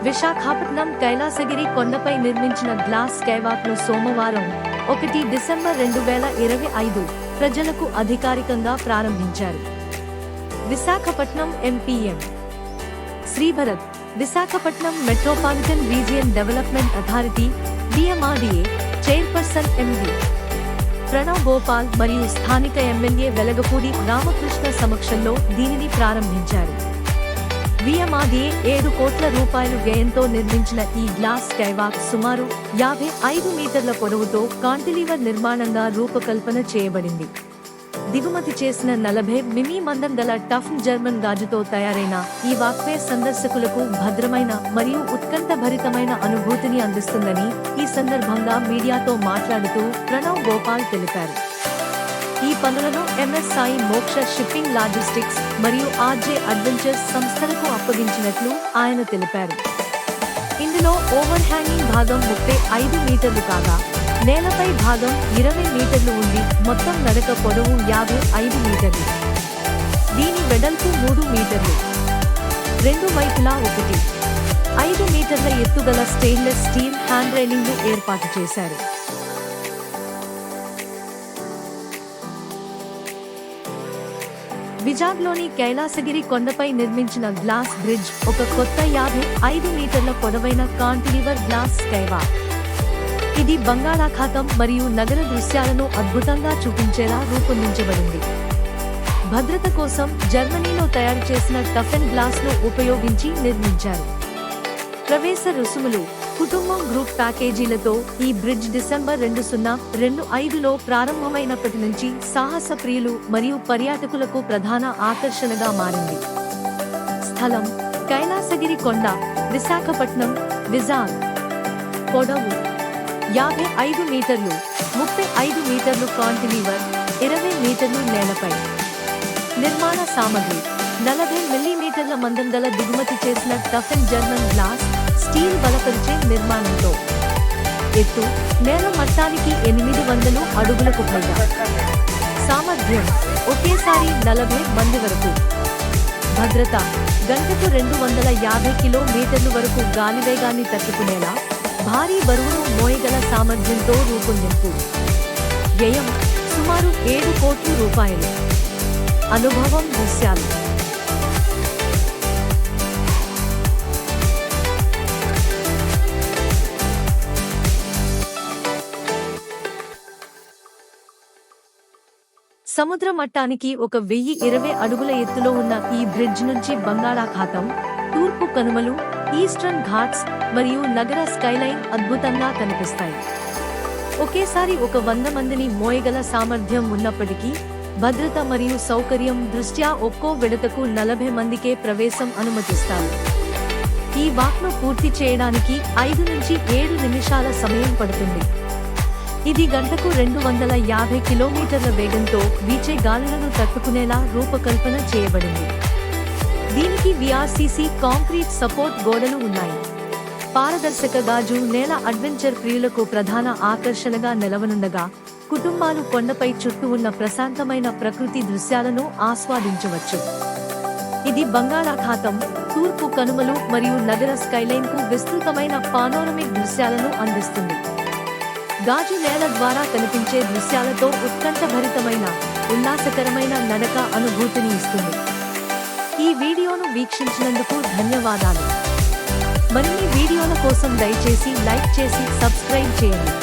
విశాఖపట్నం కైలాసగిరి కొండపై నిర్మించిన గ్లాస్ స్కైవాక్ను సోమవారం 1 డిసెంబర్ 2025 ప్రజలకు అధికారికంగా ప్రారంభించారు. Visakhapatnam MP M Sribharat, Visakhapatnam metropolitan region development authority DMRDA chairperson MV Pranav Gopal మరియు స్థానిక ఎమ్మెల్యే వెలగపూడి రామకృష్ణ సమక్షంలో దీనిని ప్రారంభించారు. విఎంఆర్డీఏ 7 కోట్ల రూపాయలు వ్యయంతో నిర్మించిన ఈ గ్లాస్ స్కైవాక్ సుమారు 55 మీటర్ల పొడవుతో కాంటిలీవర్ నిర్మాణంగా రూపకల్పన చేయబడింది. దిగుమతి చేసిన 40 మిమీ మందం గల టఫ్ జర్మన్ గాజుతో తయారైన ఈ వాక్వే సందర్శకులకు భద్రమైన మరియు ఉత్కంఠభరితమైన అనుభూతిని అందిస్తుందని ఈ సందర్భంగా మీడియాతో మాట్లాడుతూ ప్రణవ్ గోపాల్ తెలిపారు. ఈ పనులను ఎంఎస్ సాయి మోక్ష షిప్పింగ్ లాజిస్టిక్స్ మరియు ఆర్జే అడ్వెంచర్స్ సంస్థలకు అప్పగించినట్లు ఆయన తెలిపారు. ఇందులో ఓవర్ హ్యాంగింగ్ భాగం 35 మీటర్లు కాగా నేలపై భాగం 20 మీటర్లు ఉండి మొత్తం నడక పొడవు 55 మీటర్లు. దీని వెడల్పు 3 మీటర్లు. 2 వైపులా 5 మీటర్ల ఎత్తుగల స్టెయిన్లెస్ స్టీల్ హ్యాండ్ రైలింగ్ ఏర్పాటు చేశారు. విజాగ్లోని కైలాసగిరి కొండపై నిర్మించిన గ్లాస్ బ్రిడ్జ్ ఒక కొత్త 55 మీటర్ల పొడవైన కాంటిలీవర్ గ్లాస్ స్కైవాక్. ఇది బంగాళాఖాతం మరియు నగర దృశ్యాలను అద్భుతంగా చూపించేలా రూపొందించబడింది. భద్రత కోసం జర్మనీలో తయారు చేసిన టఫెన్ గ్లాస్ ను ఉపయోగించి నిర్మించారు. ప్రవేశ రుసుములు, కుటుంబం గ్రూప్ ప్యాకేజీలతో ఈ బ్రిడ్జ్ డిసెంబర్ 2025లో ప్రారంభమైనప్పటి నుంచి సాహస ప్రియులు మరియు పర్యాటకులకు ప్రధాన ఆకర్షణగా మారింది. స్థలం: కైలాసగిరి కొండ, విశాఖపట్నం, విజాగ్. పొడవు 55 మీటర్లు, 35 మీటర్లు కాంటిలీవర్, 20 మీటర్లు నేలపై. నిర్మాణ సామగ్రి: 40 మిల్లీమీటర్ల మందం గల దిగుమతి చేసిన టఫెన్ జర్మన్ గ్లాస్ స్టీల్ బలపరిచే నిర్మాణంతో. ఎత్తు: నేల మట్టానికి 800 అడుగులకు పైగా. సామర్థ్యం: ఒకేసారి 40 మంది వరకు. భద్రత: గంటకు 250 కిలోమీటర్లు వరకు గాలివేగాన్ని తట్టుకునేలా భారీ బరువును మోయగల సామర్థ్యంతో రూపొందింపు. వ్యయం: సుమారు 7 కోట్ల రూపాయలు. అనుభవం: దృశ్యాలు. సముద్ర మట్టానికి 1020 అడుగుల ఎత్తులో ఉన్న ఈ బ్రిడ్జ్ నుంచి బంగాళాఖాతం, తూర్పు కనుమలు, ఈస్టర్న్ ఘాట్స్ మరియు నగర స్కైలైన్ అద్భుతంగా కనిపిస్తాయి. ఒకేసారి 100 మందిని మోయగల సామర్థ్యం ఉన్నప్పటికీ భద్రత మరియు సౌకర్యం దృష్ట్యా ఒక్కో విడతకు 40 మందికే ప్రవేశం అనుమతిస్తారు. ఈ వాక్ను పూర్తి చేయడానికి 5 నుంచి 7 నిమిషాల సమయం పడుతుంది. ఇది గంటకు 250 కిలోమీటర్ల వేగంతో వీచే గాలులను తట్టుకునేలా రూపకల్పన చేయబడింది. దీనికి విఆర్సీసీ కాంక్రీట్ సపోర్ట్ గోడలు ఉన్నాయి. పారదర్శక గాజు నేల అడ్వెంచర్ ప్రియులకు ప్రధాన ఆకర్షణగా నిలవనుండగా కుటుంబాలు కొండపై చుట్టూ ఉన్న ప్రశాంతమైన ప్రకృతి దృశ్యాలను ఆస్వాదించవచ్చు. ఇది బంగాళాఖాతం, తూర్పు కనుమలు మరియు నగర స్కైలైన్ కు విస్తృతమైన పానోరమిక్ దృశ్యాలను అందిస్తుంది. గాజు నేల ద్వారా కనిపించే దృశ్యాలతో ఉత్కంఠభరితమైన, ఉల్లాసకరమైన నడక అనుభూతిని ఇస్తుంది. ఈ వీడియోను వీక్షించినందుకు ధన్యవాదాలు. మరిన్ని వీడియోల కోసం దయచేసి లైక్ చేసి సబ్స్క్రైబ్ చేయండి.